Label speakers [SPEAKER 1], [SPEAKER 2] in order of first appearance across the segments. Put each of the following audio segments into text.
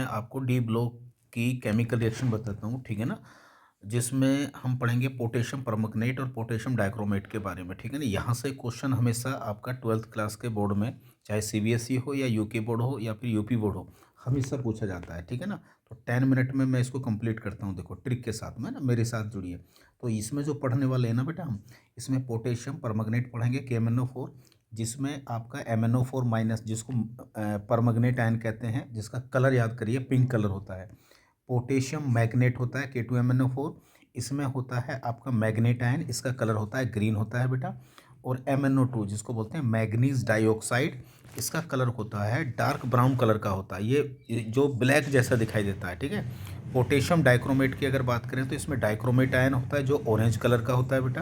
[SPEAKER 1] मैं आपको D block की केमिकल रिएक्शन बताता हूँ, ठीक है ना। जिसमें हम पढ़ेंगे पोटेशियम परमंगनेट और पोटेशियम डाइक्रोमेट के बारे में, ठीक है ना। यहाँ से क्वेश्चन हमेशा आपका 12th क्लास के बोर्ड में, चाहे सीबीएसई हो या यूके बोर्ड हो या फिर यूपी बोर्ड हो, हमेशा पूछा जाता है, ठीक है ना। तो 10 मिनट में मैं इसको कंप्लीट करता हूँ। देखो ट्रिक के साथ में ना, मेरे साथ जुड़िए। तो इसमें जो पढ़ने वाले हैं ना बेटा, हम इसमें पोटेशियम परमंगनेट पढ़ेंगे KMnO4, जिसमें आपका MnO4 माइनस, जिसको परमंगनेट आयन कहते हैं, जिसका कलर याद करिए पिंक कलर होता है। पोटेशियम मैग्नेट होता है K2MnO4, इसमें होता है आपका मैग्नेट आयन, इसका कलर होता है ग्रीन होता है बेटा। और MnO2 जिसको बोलते हैं मैग्नीज डाइऑक्साइड, इसका कलर होता है डार्क ब्राउन कलर का होता है, ये जो ब्लैक जैसा दिखाई देता है, ठीक है। पोटेशियम डाइक्रोमेट की अगर बात करें तो इसमें डाइक्रोमेट आयन होता है जो ऑरेंज कलर का होता है बेटा।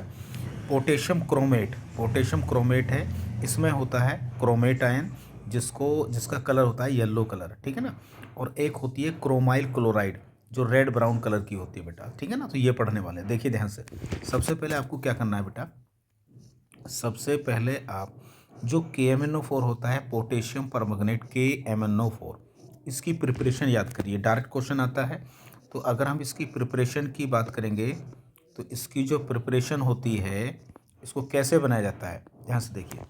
[SPEAKER 1] पोटेशियम क्रोमेट है, इसमें होता है क्रोमेट आयन, जिसका कलर होता है येलो कलर, ठीक है ना। और एक होती है क्रोमाइल क्लोराइड, जो रेड ब्राउन कलर की होती है बेटा, ठीक है ना। तो ये पढ़ने वाले हैं, देखिए ध्यान से। सबसे पहले आपको क्या करना है बेटा, सबसे पहले आप जो KMnO4 होता है, पोटेशियम परमंगनेट KMnO4, इसकी प्रिपरेशन याद करिए। डायरेक्ट क्वेश्चन आता है, तो अगर हम इसकी प्रिपरेशन की बात करेंगे तो इसकी जो प्रिपरेशन होती है, इसको कैसे बनाया जाता है, ध्यान से देखिए।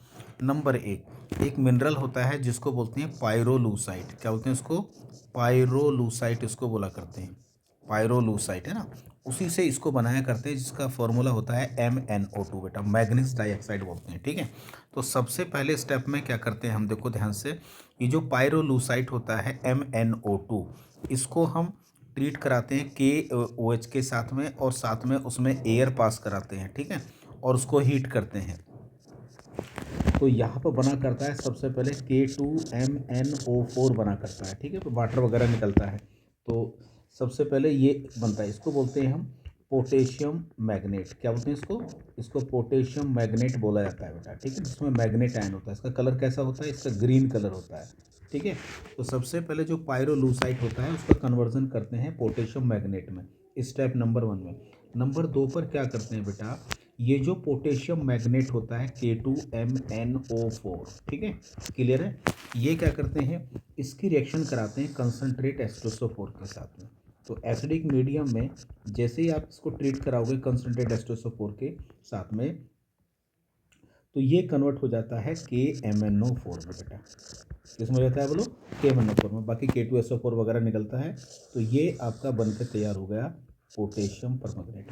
[SPEAKER 1] नंबर एक मिनरल होता है जिसको बोलते हैं पायरोलूसाइट। क्या बोलते हैं इसको? पायरोलूसाइट इसको बोला करते हैं, पायरोलूसाइट है ना। उसी से इसको बनाया करते हैं, जिसका फॉर्मूला होता है MnO2 बेटा, मैग्नीज डाइऑक्साइड बोलते हैं, ठीक है। तो सबसे पहले स्टेप में क्या करते हैं हम, देखो ध्यान से। ये जो पायरोलूसाइट होता है MnO2, इसको हम ट्रीट कराते हैं KOH के साथ में, और साथ में उसमें एयर पास कराते हैं, ठीक है। और उसको हीट करते हैं। तो यहाँ पर बना करता है सबसे पहले K2MnO4 बना करता है, ठीक है। तो वाटर वगैरह निकलता है, तो सबसे पहले ये बनता है, इसको बोलते हैं हम पोटेशियम मैग्नेट। क्या बोलते हैं इसको? इसको पोटेशियम मैग्नेट बोला जाता है बेटा, ठीक है। जिसमें मैग्नेट आयन होता है, इसका कलर कैसा होता है? इसका ग्रीन कलर होता है, ठीक है। तो सबसे पहले जो पायरोलूसाइट होता है उसका कन्वर्जन करते हैं पोटेशियम मैग्नेट में, स्टेप नंबर 1 में। नंबर 2 पर क्या करते हैं बेटा, ये जो पोटेशियम मैग्नेट होता है K2MnO4, ठीक है, क्लियर है। ये क्या करते हैं, इसकी रिएक्शन कराते हैं कंसनट्रेट H2SO4 के साथ में। तो एसिडिक मीडियम में जैसे ही आप इसको ट्रीट कराओगे कंसनट्रेट H2SO4 के साथ में, तो ये कन्वर्ट हो जाता है KMnO4 में बेटा। किसमें हो जाता है बोलो? KMnO4 में। बाकी K2SO4 वगैरह निकलता है। तो ये आपका बनकर तैयार हो गया पोटेशियम परमंगनेट।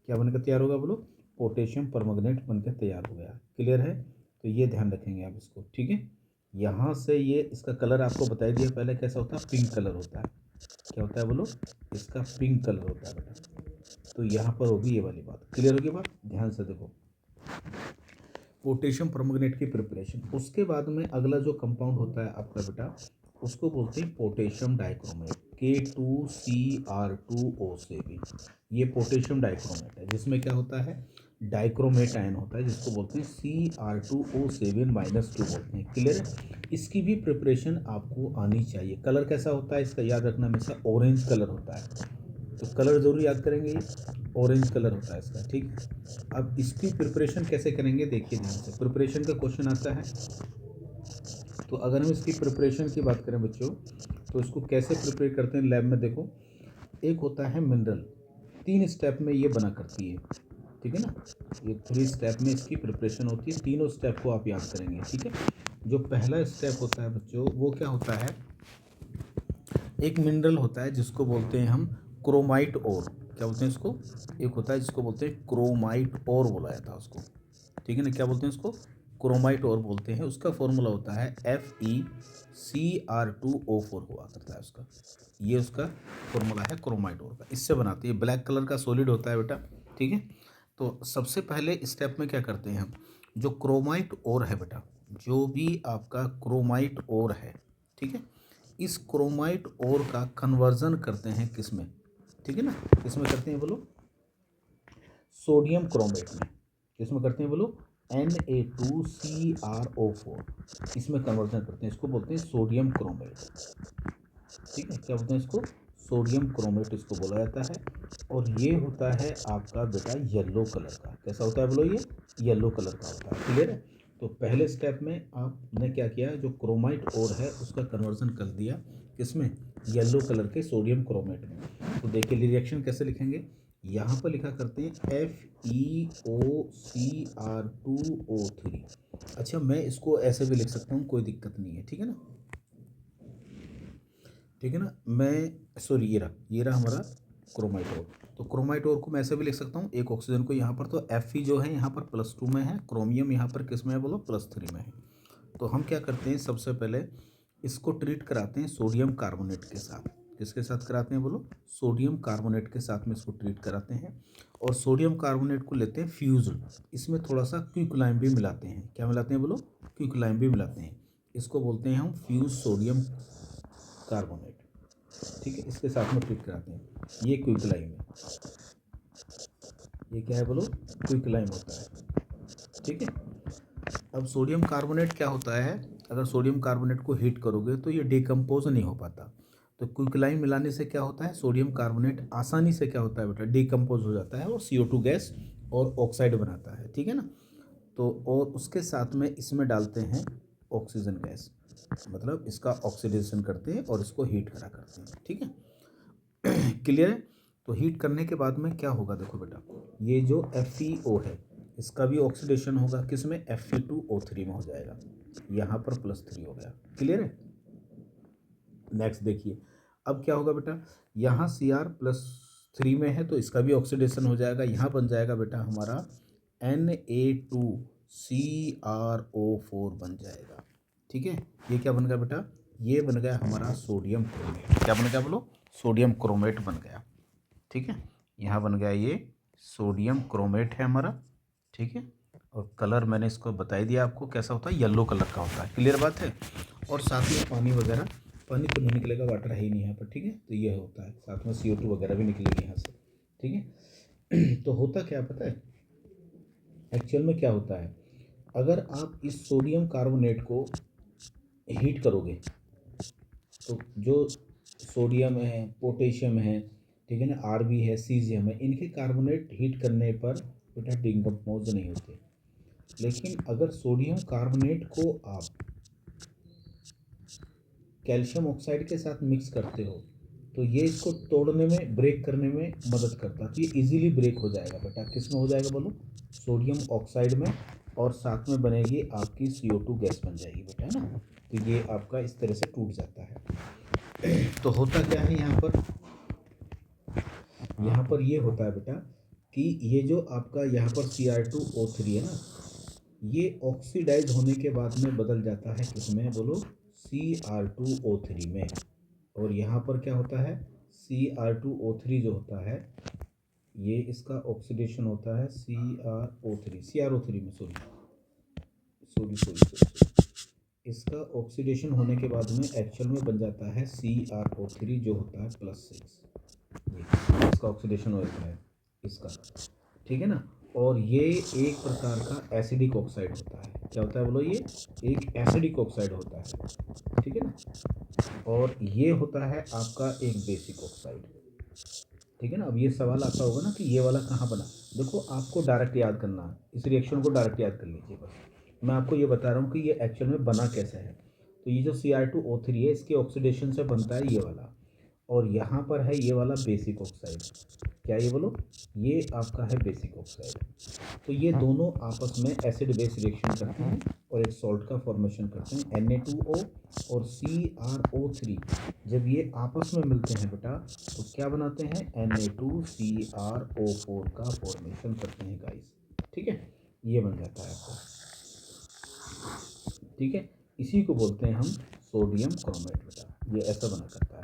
[SPEAKER 1] क्या बनकर तैयार होगा बोलो? पोटेशियम परमंगनेट बनकर तैयार हो गया, क्लियर है। तो ये ध्यान रखेंगे आप इसको, ठीक है। यहाँ से ये इसका कलर आपको बताई दिया पहले, कैसा होता है? पिंक कलर होता है। क्या होता है बोलो? इसका पिंक कलर होता है बेटा। तो यहाँ पर होगी ये वाली बात, क्लियर होगी बात, ध्यान से देखो। पोटेशियम परमंगनेट की प्रिपरेशन, उसके बाद में अगला जो कंपाउंड होता है आपका बेटा, उसको बोलते हैं पोटेशियम डाइक्रोमेट K2Cr2O7। ये पोटेशियम डाइक्रोमेट है, जिसमें क्या होता है? डाइक्रोमेट आयन होता है, जिसको बोलते हैं Cr2O7-2 बोलते हैं, क्लियर है। इसकी भी प्रिपरेशन आपको आनी चाहिए। कलर कैसा होता है इसका, याद रखना हमेशा ऑरेंज कलर होता है। तो कलर जरूर याद करेंगे, ऑरेंज कलर होता है इसका, ठीक। अब इसकी प्रिपरेशन कैसे करेंगे, देखिए ध्यान से। प्रिपरेशन का क्वेश्चन आता है, तो अगर हम इसकी प्रिपरेशन की बात करें बच्चों, तो इसको कैसे प्रिपेयर करते हैं लैब में, देखो। एक होता है मिनरल, 3 स्टेप में ये बना करती है, ठीक है ना। ये 3 स्टेप में इसकी प्रिपरेशन होती है, तीनों स्टेप को आप याद करेंगे, ठीक है। जो पहला स्टेप होता है बच्चों, वो क्या होता है, एक मिनरल होता है जिसको बोलते हैं हम क्रोमाइट ओर। क्या बोलते हैं इसको? एक होता है जिसको बोलते हैं क्रोमाइट ओर बोला जाता है उसको, ठीक है ना। क्या बोलते हैं इसको? क्रोमाइट ओर बोलते हैं। उसका फॉर्मूला होता है FeCr2O4 हुआ करता है उसका। ये उसका फॉर्मूला है क्रोमाइट ओर का, इससे बनाते हैं। ब्लैक कलर का सॉलिड होता है बेटा, ठीक है। तो सबसे पहले स्टेप में क्या करते हैं हम, जो क्रोमाइट ओर है बेटा, जो भी आपका क्रोमाइट ओर है, ठीक है, इस क्रोमाइट ओर का कन्वर्जन करते हैं किस में, ठीक है ना। किसमें करते हैं बोलो? सोडियम क्रोमेट में। किसमें करते हैं बोलो? Na2CrO4, इसमें कन्वर्जन करते हैं, इसको बोलते हैं सोडियम क्रोमेट, ठीक है। क्या बोलते हैं इसको? सोडियम क्रोमेट इसको बोला जाता है। और ये होता है आपका बेटा येलो कलर का। कैसा होता है बोलो? ये येलो कलर का होता है, क्लियर है। तो पहले स्टेप में आपने क्या किया, जो क्रोमाइट ओर है उसका कन्वर्जन कर दिया किसमें? येलो कलर के सोडियम क्रोमेट में। तो देखिए रिएक्शन कैसे लिखेंगे, यहाँ पर लिखा करते हैं FeOCr2O3। अच्छा मैं इसको ऐसे भी लिख सकता हूँ, कोई दिक्कत नहीं है, ठीक है ना, ठीक है ना। मैं सॉरी ये रहा हमारा क्रोमाइट ओर। तो क्रोमाइट ओर को मैं ऐसे भी लिख सकता हूँ, एक ऑक्सीजन को यहाँ पर, तो Fe जो है यहाँ पर +2 में है, क्रोमियम यहाँ पर किस में है बोलो, +3 में है। तो हम क्या करते हैं, सबसे पहले इसको ट्रीट कराते हैं सोडियम कार्बोनेट के साथ। किसके साथ कराते हैं बोलो, सोडियम कार्बोनेट के साथ में इसको ट्रीट कराते हैं। और सोडियम कार्बोनेट को लेते हैं फ्यूज्ड, इसमें थोड़ा सा क्विकलाइम भी मिलाते हैं। क्या मिलाते हैं बोलो, क्विकलाइम भी मिलाते हैं। इसको बोलते हैं हम फ्यूज सोडियम कार्बोनेट, ठीक है। इसके साथ में ट्रीट कराते हैं, ये क्विकलाइम है, ये क्या है बोलो, क्विकलाइम होता है, ठीक है। अब सोडियम कार्बोनेट क्या होता है, अगर सोडियम कार्बोनेट को हीट करोगे तो ये डिकम्पोज नहीं हो पाता। तो क्विकलाइम मिलाने से क्या होता है, सोडियम कार्बोनेट आसानी से क्या होता है बेटा, डिकम्पोज हो जाता है और CO2 गैस और ऑक्साइड बनाता है, ठीक है ना। तो और उसके साथ में इसमें डालते हैं ऑक्सीजन गैस, मतलब इसका ऑक्सीडेशन करते हैं और इसको हीट करा करते हैं, ठीक है। क्लियर है। तो हीट करने के बाद में क्या होगा, देखो बेटा, ये जो FeO है इसका भी ऑक्सीडेशन होगा, किस में, Fe2O3 में हो जाएगा, यहाँ पर +3 हो गया। क्लियर है। नेक्स्ट देखिए, अब क्या होगा बेटा, यहाँ Cr+3 में है तो इसका भी ऑक्सीडेशन हो जाएगा, यहाँ बन जाएगा बेटा हमारा Na2CrO4 बन जाएगा, ठीक है। ये क्या बन गया बेटा, ये बन गया हमारा सोडियम क्रोमेट। क्या बन गया बोलो, सोडियम क्रोमेट बन गया, ठीक है। यहाँ बन गया ये सोडियम क्रोमेट है हमारा, ठीक है। और कलर मैंने इसको बता ही दिया आपको कैसा होता है, येलो कलर का होता है। क्लियर बात है। और साथ में पानी वगैरह, पानी तो नहीं निकलेगा, वाटर है ही नहीं यहाँ पर, ठीक है। तो ये होता है, साथ में CO2 वगैरह भी निकलेगी यहाँ से, ठीक है। तो होता क्या पता है, एक्चुअल में क्या होता है, अगर आप इस सोडियम कार्बोनेट को हीट करोगे तो जो सोडियम है, पोटेशियम है, ठीक है ना, Rb है, सीजियम है, इनके कार्बोनेट हीट करने पर बेटा डिकम्पोज नहीं होते। लेकिन अगर सोडियम कार्बोनेट को आप कैल्शियम ऑक्साइड के साथ मिक्स करते हो तो ये इसको तोड़ने में, ब्रेक करने में मदद करता है। तो ये इजीली ब्रेक हो जाएगा बेटा, किस में हो जाएगा बोलो, सोडियम ऑक्साइड में, और साथ में बनेगी आपकी CO2 गैस बन जाएगी बेटा, है ना। तो ये आपका इस तरह से टूट जाता है। तो होता क्या है यहाँ पर, यहाँ पर ये होता है बेटा कि ये जो आपका यहाँ पर Cr2O3 है ना, ये ऑक्सीडाइज होने के बाद में बदल जाता है किसमें बोलो, Cr2O3 में। और यहाँ पर क्या होता है, Cr2O3 जो होता है, ये इसका ऑक्सीडेशन होता है CrO3 में, सॉरी, इसका ऑक्सीडेशन होने के बाद में एक्चुअल में बन जाता है CrO3 जो होता है +6। ये इसका ऑक्सीडेशन होता है इसका, ठीक है ना। और ये एक प्रकार का एसिडिक ऑक्साइड होता है। क्या होता है बोलो, ये एक एसिडिक ऑक्साइड होता है, ठीक है ना। और ये होता है आपका एक बेसिक ऑक्साइड, ठीक है ना। अब ये सवाल आता होगा ना कि ये वाला कहाँ बना, देखो आपको डायरेक्ट याद करना है, इस रिएक्शन को डायरेक्ट याद कर लीजिए बस। मैं आपको ये बता रहा हूँ कि ये एक्चुअल में बना कैसे है। तो ये जो Cr2O3 है इसके ऑक्सीडेशन से बनता है ये वाला, और यहाँ पर है ये वाला बेसिक ऑक्साइड। क्या ये बोलो, ये आपका है बेसिक ऑक्साइड। तो ये दोनों आपस में एसिड बेस रिएक्शन करते हैं और एक सॉल्ट का फॉर्मेशन करते हैं, Na2O और CrO3। जब ये आपस में मिलते हैं बेटा तो क्या बनाते हैं, Na2CrO4 का फॉर्मेशन करते हैं गाइस, ठीक है। ये बन जाता है आपको, ठीक है। इसी को बोलते हैं हम सोडियम क्रोमेट बेटा, ये ऐसा बना करता है।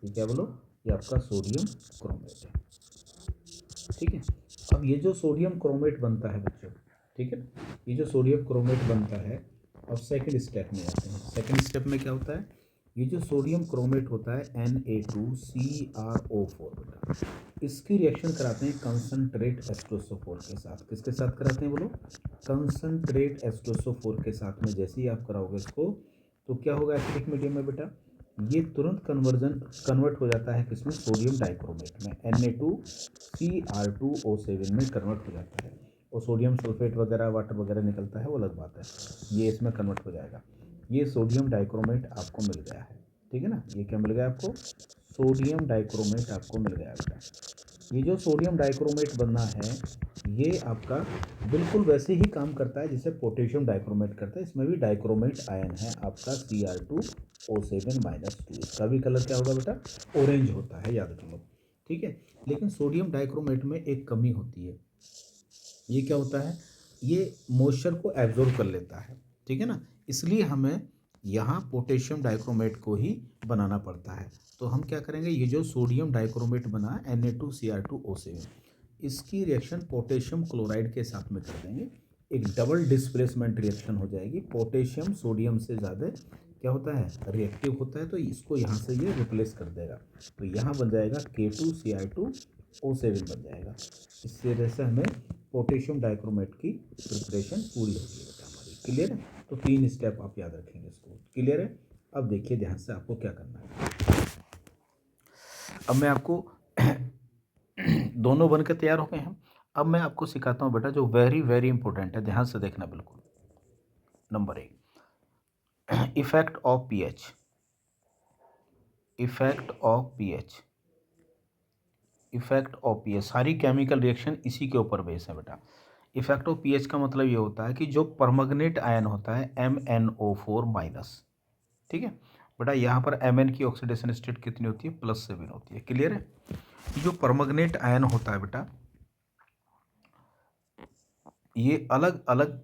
[SPEAKER 1] ठीक है बोलो, ये आपका सोडियम क्रोमेट है, ठीक है। अब ये जो सोडियम क्रोमेट बनता है बच्चों, ठीक है, ये जो सोडियम क्रोमेट बनता है, अब सेकंड स्टेप में आते हैं। सेकंड स्टेप में क्या होता है, ये जो सोडियम क्रोमेट होता है Na2CrO4 बेटा, इसकी रिएक्शन कराते हैं कंसनट्रेट H2SO4 के साथ। किसके साथ कराते हैं बोलो, कंसनट्रेट H2SO4 के साथ में। जैसे ही आप कराओगे इसको तो क्या होगा एसिडिक मीडियम में बेटा, ये तुरंत कन्वर्ट हो जाता है किसमें, सोडियम डाइक्रोमेट में, Na2Cr2O7 में कन्वर्ट हो जाता है। और सोडियम सल्फेट वगैरह, वाटर वगैरह निकलता है, वो अलग बात है, ये इसमें कन्वर्ट हो जाएगा। ये सोडियम डाइक्रोमेट आपको मिल गया है, ठीक है ना। ये क्या मिल गया आपको, सोडियम डाइक्रोमेट आपको मिल गया बेटा। ये जो सोडियम डाइक्रोमेट बनना है ये आपका बिल्कुल वैसे ही काम करता है जैसे पोटेशियम डाइक्रोमेट करता है। इसमें भी डाइक्रोमेट आयन है आपका Cr2O7-2। इसका भी कलर क्या होगा बेटा, ऑरेंज होता है, याद रख लो, ठीक है। लेकिन सोडियम डाइक्रोमेट में एक कमी होती है, ये क्या होता है, ये मॉइस्चर को एब्जॉर्ब कर लेता है, ठीक है ना। इसलिए हमें यहाँ पोटेशियम डाइक्रोमेट को ही बनाना पड़ता है। तो हम क्या करेंगे, ये जो सोडियम डाइक्रोमेट बना Na2Cr2O7, इसकी रिएक्शन पोटेशियम क्लोराइड के साथ में कर देंगे, एक डबल डिस्प्लेसमेंट रिएक्शन हो जाएगी। पोटेशियम सोडियम से ज़्यादा क्या होता है, रिएक्टिव होता है, तो इसको यहाँ से ये रिप्लेस कर देगा। तो यहाँ बन जाएगा K2Cr2O7 बन जाएगा। इस तरह से हमें पोटेशियम डाइक्रोमेट की प्रिपरेशन पूरी होगी बेटा हमारी। क्लियर है। तो 3 स्टेप आप याद रखेंगे इसको। क्लियर है। अब देखिए ध्यान से आपको क्या करना है। अब मैं आपको दोनों बन के तैयार हो गए हैं। अब मैं आपको सिखाता हूँ बेटा जो वेरी वेरी इंपॉर्टेंट है, ध्यान से देखना बिल्कुल। Number 1, effect of pH. Effect of pH, effect of pH, सारी केमिकल रिएक्शन इसी के ऊपर बेस है बेटा। इफेक्ट ऑफ पीएच का मतलब ये होता है कि जो परमैंगनेट आयन होता है MnO4-, ठीक है बेटा, यहाँ पर Mn की ऑक्सीडेशन स्टेट कितनी होती है, +7 होती है। क्लियर है। जो परमैंगनेट आयन होता है बेटा, ये अलग अलग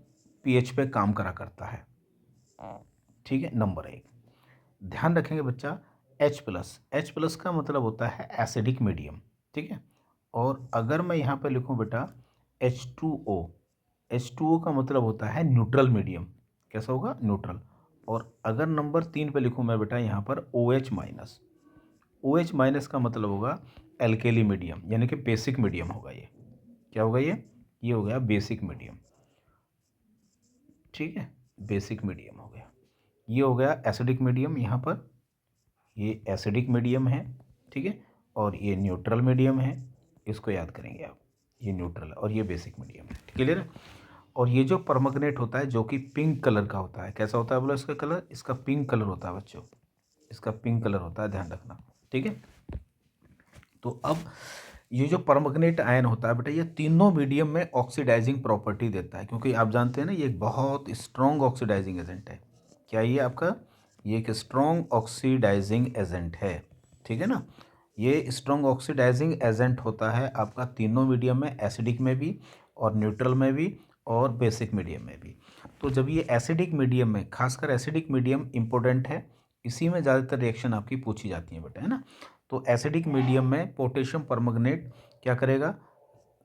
[SPEAKER 1] पीएच पे काम करा करता है, ठीक है। नंबर 1 ध्यान रखेंगे बच्चा, H+ का मतलब होता है एसिडिक मीडियम, ठीक है। और अगर मैं यहाँ पे लिखूँ बेटा H2O का मतलब होता है न्यूट्रल मीडियम। कैसा होगा, न्यूट्रल। और अगर नंबर 3 पे लिखूँ मैं बेटा यहाँ पर OH- का मतलब होगा एल्केली मीडियम, यानी कि बेसिक मीडियम होगा। ये क्या होगा, ये हो गया बेसिक मीडियम, ठीक है, बेसिक मीडियम हो गया। ये हो गया एसिडिक मीडियम, यहाँ पर ये एसिडिक मीडियम है, ठीक है। और ये न्यूट्रल मीडियम है, इसको याद करेंगे आप, ये न्यूट्रल है और ये बेसिक मीडियम है। क्लियर है। और ये जो परमैंगनेट होता है जो कि पिंक कलर का होता है, कैसा होता है बोलो इसका कलर, इसका पिंक कलर होता है बच्चों, इसका पिंक कलर होता है, ध्यान रखना, ठीक है। तो अब ये जो परमैंगनेट आयन होता है बेटा, ये तीनों मीडियम में ऑक्सीडाइजिंग प्रॉपर्टी देता है, क्योंकि आप जानते हैं ना ये एक बहुत स्ट्रॉन्ग ऑक्सीडाइजिंग एजेंट है। क्या ये आपका, ये एक स्ट्रॉन्ग ऑक्सीडाइजिंग एजेंट है, ठीक है ना। ये स्ट्रॉन्ग ऑक्सीडाइजिंग एजेंट होता है आपका तीनों मीडियम में, एसिडिक में भी और न्यूट्रल में भी और बेसिक मीडियम में भी। तो जब ये एसिडिक मीडियम में, खासकर एसिडिक मीडियम इंपॉर्टेंट है, इसी में ज़्यादातर रिएक्शन आपकी पूछी जाती है बेटा, है ना। तो एसिडिक मीडियम में पोटेशियम परमैंगनेट क्या करेगा,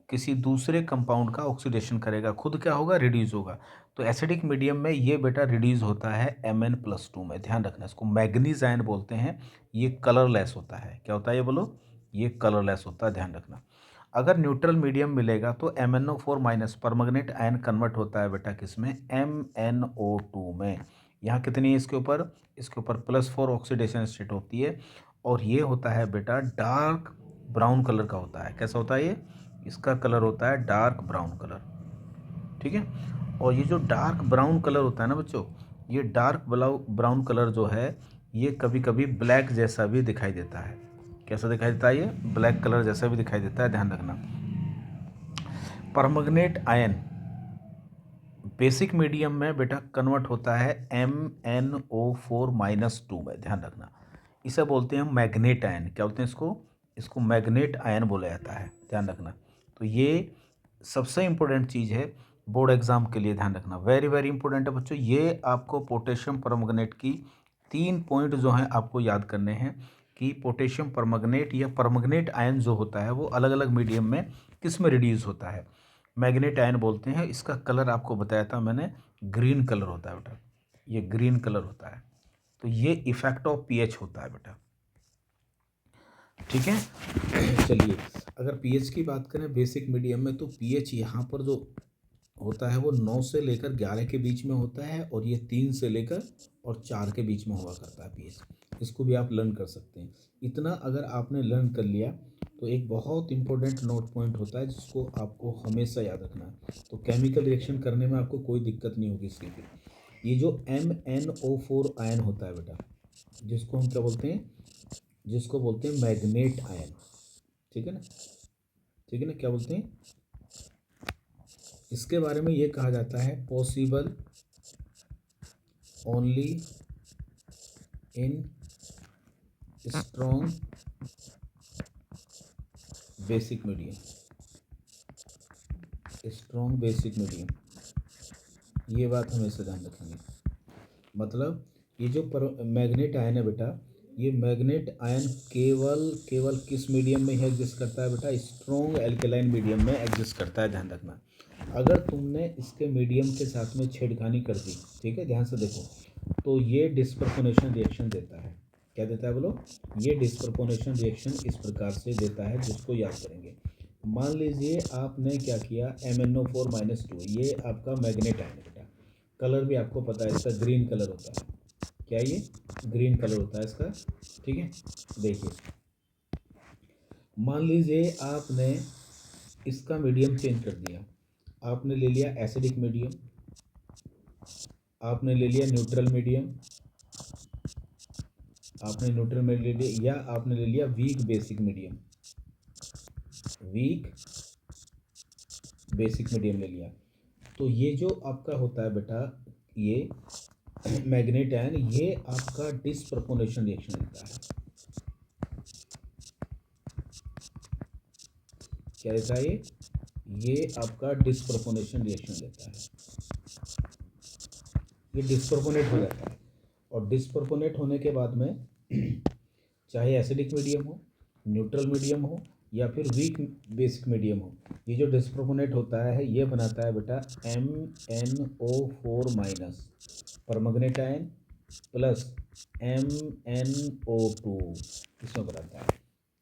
[SPEAKER 1] किसी दूसरे कंपाउंड का ऑक्सीडेशन करेगा, खुद क्या होगा, रिड्यूस होगा। तो एसिडिक मीडियम में ये बेटा रिड्यूस होता है Mn+2 में। ध्यान रखना, इसको मैग्नीज आयन बोलते हैं। ये कलरलेस होता है, क्या होता है ये बोलो, ये कलरलेस होता है, ध्यान रखना। अगर न्यूट्रल मीडियम मिलेगा तो MnO4- परमैंगनेट आयन कन्वर्ट होता है बेटा किस में, MnO2 में। यहाँ कितनी है इसके ऊपर +4 ऑक्सीडेशन स्टेट होती है। और ये होता है बेटा डार्क ब्राउन कलर का होता है। कैसा होता है ये, इसका कलर होता है डार्क ब्राउन कलर, ठीक है। और ये जो डार्क ब्राउन कलर होता है ना बच्चों, ये डार्क ब्राउन कलर जो है ये कभी कभी ब्लैक जैसा भी दिखाई देता है। कैसा दिखाई देता है, ये ब्लैक कलर जैसा भी दिखाई देता है, ध्यान रखना। परमैंगनेट आयन बेसिक मीडियम में बेटा कन्वर्ट होता है MnO4-2 में, ध्यान रखना। इसे बोलते हैं मैग्नेट आयन। क्या बोलते हैं इसको मैग्नेट आयन बोला जाता है, ध्यान रखना। तो ये सबसे इम्पोर्टेंट चीज़ है बोर्ड एग्जाम के लिए, ध्यान रखना, वेरी वेरी इंपॉर्टेंट है बच्चों। ये आपको पोटेशियम परमैंगनेट की 3 पॉइंट जो हैं आपको याद करने हैं कि पोटेशियम परमैंगनेट या परमैंगनेट आयन जो होता है वो अलग अलग मीडियम में किस में रिड्यूस होता है, मैग्नेट आयन बोलते हैं। इसका कलर आपको बताया था मैंने, ग्रीन कलर होता है बेटा, ये ग्रीन कलर होता है। तो ये इफेक्ट ऑफ पीएच होता है बेटा, ठीक है। चलिए, अगर पीएच की बात करें बेसिक मीडियम में, तो पीएच यहाँ पर जो होता है वो 9 से लेकर 11 के बीच में होता है, और ये 3 से लेकर और 4 के बीच में हुआ करता है पीएच। इसको भी आप लर्न कर सकते हैं। इतना अगर आपने लर्न कर लिया तो एक बहुत इंपॉर्टेंट नोट पॉइंट होता है जिसको आपको हमेशा याद रखना है। तो केमिकल रिएक्शन करने में आपको कोई दिक्कत नहीं होगी इसकी। ये जो MnO4 आयन होता है बेटा, जिसको हम क्या बोलते हैं, जिसको बोलते हैं मैग्नेट आयन, ठीक है ना, ठीक है ना, क्या बोलते हैं, इसके बारे में ये कहा जाता है possible only in strong basic medium, strong basic medium, ये बात हमेशा ध्यान रखेंगे। मतलब ये जो मैग्नेट आयन है बेटा, ये मैग्नेट आयन केवल केवल किस मीडियम में ही एग्जिस्ट करता है बेटा, स्ट्रॉन्ग एल्केलाइन मीडियम में एग्जिस्ट करता है, ध्यान रखना। अगर तुमने इसके मीडियम के साथ में छेड़खानी कर दी, ठीक है, ध्यान से देखो, तो ये डिस्प्रपोनेशन रिएक्शन देता है। क्या देता है बोलो, ये डिस्प्रपोनेशन रिएक्शन इस प्रकार से देता है, जिसको याद करेंगे। मान लीजिए आपने क्या किया, MnO4-2, ये आपका मैग्नेट आयन है बेटा, कलर भी आपको पता है इसका ग्रीन कलर होता है, क्या ये ग्रीन कलर होता है इसका, ठीक है। देखिए मान लीजिए आपने इसका मीडियम चेंज कर दिया, आपने ले लिया एसिडिक मीडियम, आपने ले लिया न्यूट्रल मीडियम, आपने न्यूट्रल में ले लिया, या आपने ले लिया weak basic medium, weak basic medium ले लिया। तो ये जो आपका होता है बेटा, ये मैग्नेट आयन, ये आपका डिस्प्रपोनेशन रिएक्शन देता है। क्या देता है ये आपका डिस्प्रपोनेशन रिएक्शन देता है, ये डिस्प्रपोनेट हो जाता है। और डिस्प्रपोनेट होने के बाद में चाहे एसिडिक मीडियम हो, न्यूट्रल मीडियम हो, या फिर वीक बेसिक मीडियम हो, ये जो डिस्प्रपोनेट होता है ये बनाता है बेटा MnO4- permanganate ion plus MnO2, इसमें बनाता है,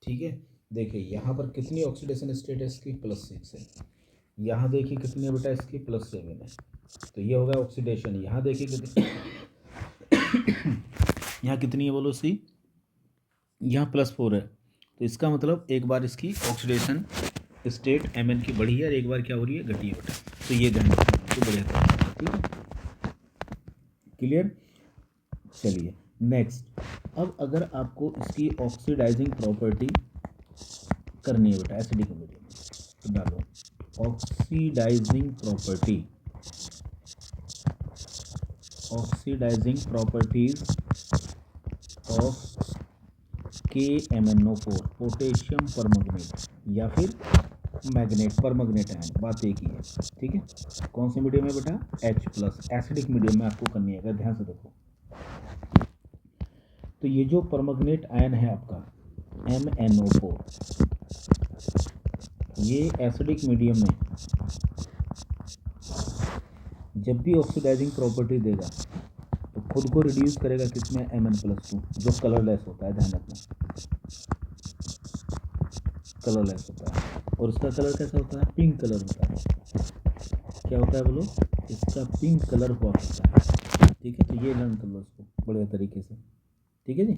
[SPEAKER 1] ठीक है। देखिए यहाँ पर कितनी ऑक्सीडेशन स्टेट है इसकी, +6 है। यहाँ देखिए कितनी है बेटा इसकी, +7 है। तो ये होगा ऑक्सीडेशन। यहाँ देखिए कितनी यहाँ कितनी है बोलो सी, यहाँ +4 है। तो इसका मतलब एक बार इसकी ऑक्सीडेशन स्टेट Mn की बढ़ी है और एक बार क्या हो रही है, घटी है बेटा। तो ये ध्यान रखना, तो बढ़िया था, ठीक है, क्लियर। चलिए नेक्स्ट, अब अगर आपको इसकी ऑक्सीडाइजिंग प्रॉपर्टी करनी है बेटा एसिडिक मीडियम में, तो डालो oxidising property, oxidising properties of KMnO4, potassium permanganate या फिर मैग्नेट परमैंगनेट आयन, बात एक ही है, ठीक है। कौन से मीडियम में बेटा, H+, एसिडिक मीडियम में आपको करनी है, अगर ध्यान से देखो। तो ये जो परमैंगनेट आयन है आपका MnO4, ये एसिडिक मीडियम में जब भी ऑक्सीडाइजिंग प्रॉपर्टी देगा तो खुद को रिड्यूस करेगा किसमें, Mn+2, जो कलरलेस होता है, ध्यान रखना, कलरलेस होता है। और उसका कलर कैसा होता है, पिंक कलर होता है। क्या होता है बोलो, इसका पिंक कलर हुआ करता है, ठीक है। तो ये लर्न कर लो इसको बढ़िया तरीके से, ठीक है जी।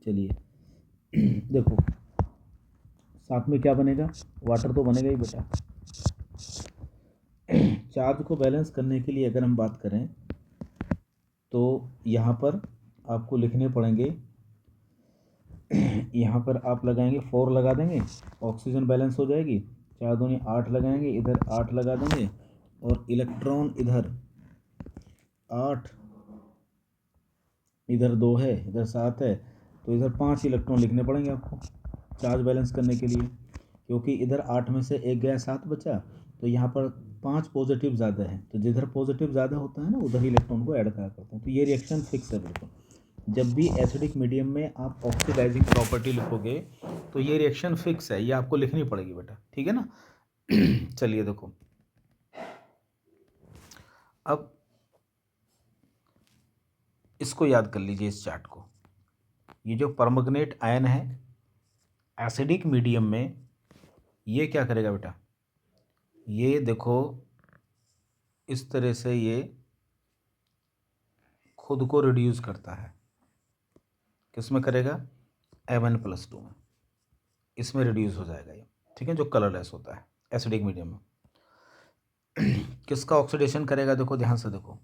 [SPEAKER 1] चलिए देखो साथ में क्या बनेगा, वाटर तो बनेगा ही बेटा। चार्ज को बैलेंस करने के लिए अगर हम बात करें तो यहाँ पर आपको लिखने पड़ेंगे, यहाँ पर आप लगाएंगे 4 लगा देंगे, ऑक्सीजन बैलेंस हो जाएगी, 4 दूनी 8 लगाएंगे, इधर 8 लगा देंगे, और इलेक्ट्रॉन इधर 8, इधर 2 है, इधर 7 है, तो इधर 5 इलेक्ट्रॉन लिखने पड़ेंगे आपको चार्ज बैलेंस करने के लिए, क्योंकि इधर 8 में से 1 गया, 7 बचा, तो यहाँ पर 5 पॉजिटिव ज़्यादा है, तो जिधर पॉजिटिव ज़्यादा होता है ना उधर ही इलेक्ट्रॉन को ऐड करा करते हैं। तो ये रिएक्शन फिक्स है बिल्कुल। जब भी एसिडिक मीडियम में आप ऑक्सीडाइजिंग प्रॉपर्टी लिखोगे तो ये रिएक्शन फिक्स है, ये आपको लिखनी पड़ेगी बेटा, ठीक है ना। चलिए देखो, अब इसको याद कर लीजिए, इस चार्ट को। ये जो परमैंगनेट आयन है एसिडिक मीडियम में, ये क्या करेगा बेटा, ये देखो इस तरह से ये खुद को रिड्यूस करता है, किस में करेगा, Mn+2 में, इसमें रिड्यूस हो जाएगा ये, ठीक है, जो कलरलेस होता है एसिडिक मीडियम में। किसका ऑक्सीडेशन करेगा, देखो ध्यान से देखो,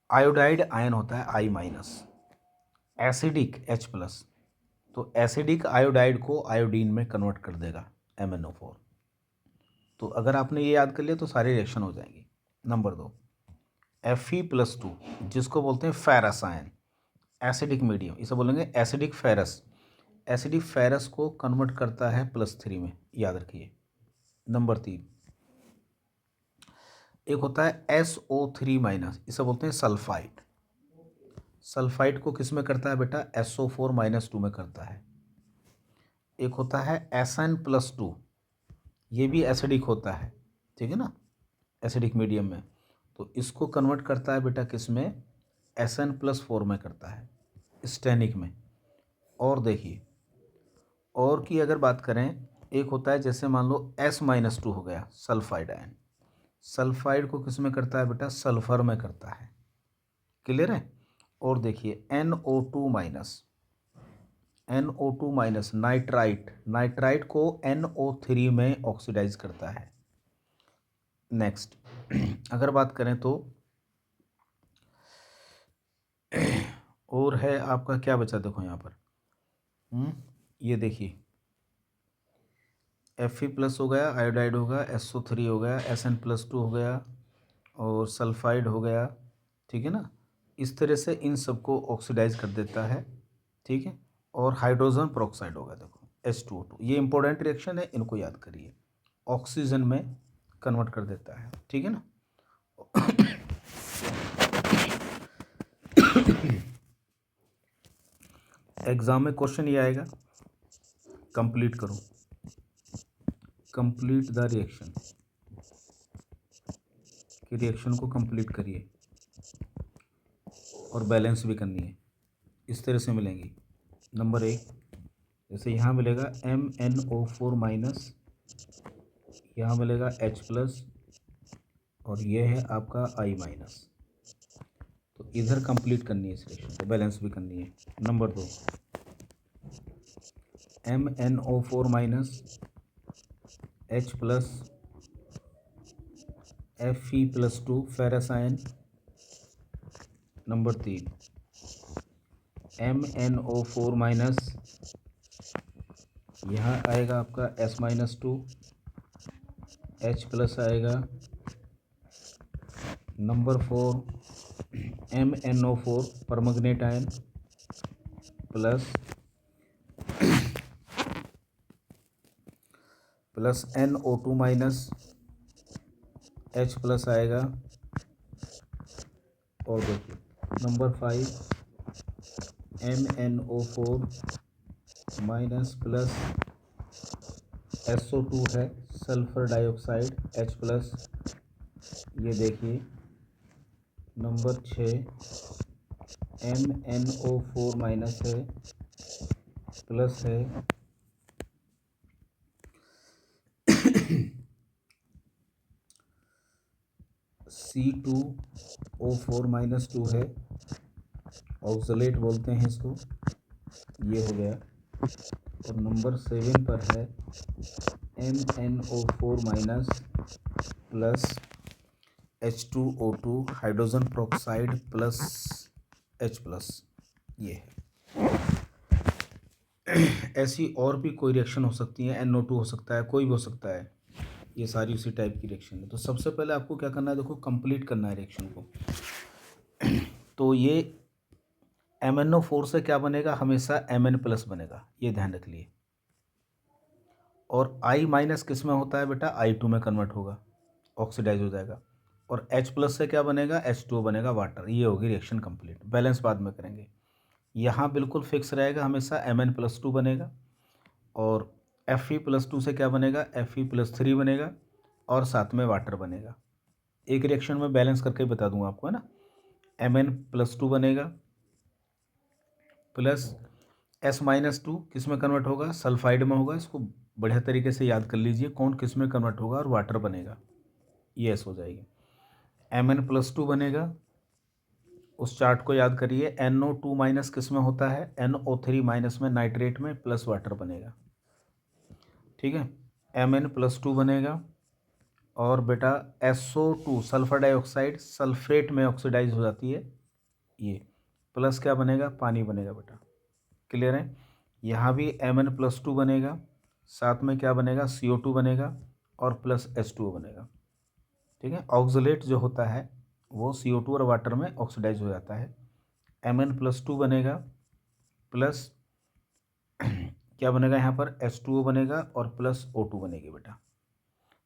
[SPEAKER 1] आयोडाइड आयन होता है I-, एसिडिक H+, तो एसिडिक आयोडाइड को आयोडीन में कन्वर्ट कर देगा MnO4। तो अगर आपने ये याद कर लिया तो सारी रिएक्शन हो जाएंगी। नंबर 2, Fe+2 जिसको बोलते हैं फेरस आयन, एसिडिक मीडियम, इसे बोलेंगे एसिडिक फेरस। एसिडिक फेरस को कन्वर्ट करता है +3 में, याद रखिए। नंबर 3, एक होता है SO3-, इसे बोलते हैं सल्फाइड। सल्फाइड को किस में करता है बेटा? SO4-2 में करता है। एक होता है Sn+2, ये भी एसिडिक होता है, ठीक है ना, एसिडिक मीडियम में। तो इसको कन्वर्ट करता है बेटा किस में? Sn+4 में करता है, स्टेनिक में। और देखिए, और की अगर बात करें, एक होता है जैसे मान लो S-2 हो गया सल्फाइड आयन। सल्फाइड को किस में करता है बेटा? सल्फर में करता है। क्लियर है? और देखिए NO2-, नाइट्राइट को NO3 में ऑक्सीडाइज करता है। नेक्स्ट अगर बात करें तो और है आपका क्या बचा, देखो यहाँ पर ये देखिए Fe+ हो गया, आयोडाइड होगा, SO3 हो गया, Sn+2 हो गया और सल्फाइड हो गया, ठीक है ना। इस तरह से इन सबको ऑक्सीडाइज कर देता है, ठीक है। और हाइड्रोजन पेरोक्साइड होगा, देखो H2O2, ये इंपॉर्टेंट रिएक्शन है, इनको याद करिए। ऑक्सीजन में कन्वर्ट कर देता है, ठीक है ना। एग्जाम में क्वेश्चन ये आएगा, कंप्लीट करो, कंप्लीट द रिएक्शन, कि रिएक्शन को कंप्लीट करिए और बैलेंस भी करनी है। इस तरह से मिलेंगी। नंबर 1, जैसे यहाँ मिलेगा MnO4-, यहाँ मिलेगा H+, और ये है आपका I-। तो इधर कंप्लीट करनी है इस रिएक्शन को, बैलेंस भी करनी है। Number 2, MnO4-, H+, Fe+2 ferrous ion. Number 3, MnO4-, यहाँ आएगा आपका S-2, H+ आएगा। Number 4, MnO4 permanganate ion plus NO2-, H+ आएगा। और देखिए नंबर 5, MnO4- प्लस SO2 है, सल्फर डाइऑक्साइड H+। ये देखिए नंबर 6, MnO4- है, प्लस है C2O4-2 है, ऑक्सलेट बोलते हैं इसको, ये हो गया। और नंबर 7 पर है MnO4- plus H2O2 hydrogen peroxide plus H+, ये है। ऐसी और भी कोई रिएक्शन हो सकती है, NO2 हो सकता है, कोई भी हो सकता है, ये सारी उसी टाइप की रिएक्शन है। तो सबसे पहले आपको क्या करना है, देखो कंप्लीट करना है रिएक्शन को। तो ये MnO4 से क्या बनेगा, हमेशा Mn+ बनेगा, ये ध्यान रख लिए। और I- किस में होता है बेटा? I2 में कन्वर्ट होगा, ऑक्सीडाइज हो जाएगा। और H+ से क्या बनेगा? H2O बनेगा, वाटर। ये होगी रिएक्शन कंप्लीट। बैलेंस बाद में करेंगे। यहाँ बिल्कुल फिक्स रहेगा, हमेशा Mn+2 बनेगा। और Fe+2 से क्या बनेगा? Fe+3 बनेगा और साथ में वाटर बनेगा। एक रिएक्शन में बैलेंस करके बता दूंगा आपको, है ना। Mn+2 बनेगा प्लस S-2 किस में कन्वर्ट होगा? सल्फाइड में होगा। इसको बढ़िया तरीके से याद कर लीजिए, कौन किस में कन्वर्ट होगा, और वाटर बनेगा, ये S हो जाएगी। Mn+2 बनेगा, उस चार्ट को याद करिए। NO2- किस में होता है? NO3- में, नाइट्रेट में, प्लस वाटर बनेगा, ठीक है। Mn+2 बनेगा और बेटा SO2 सल्फर डाइऑक्साइड सल्फेट में ऑक्सीडाइज हो जाती है, ये प्लस क्या बनेगा, पानी बनेगा बेटा। क्लियर है। यहाँ भी Mn+2 बनेगा, साथ में क्या बनेगा, CO2 बनेगा और प्लस H2O बनेगा। ठीक है। ऑक्सलेट जो होता है वो CO2 और वाटर में ऑक्सीडाइज हो जाता है। Mn+2 बनेगा प्लस क्या बनेगा यहाँ पर, H2O बनेगा और प्लस O2 बनेगी बेटा।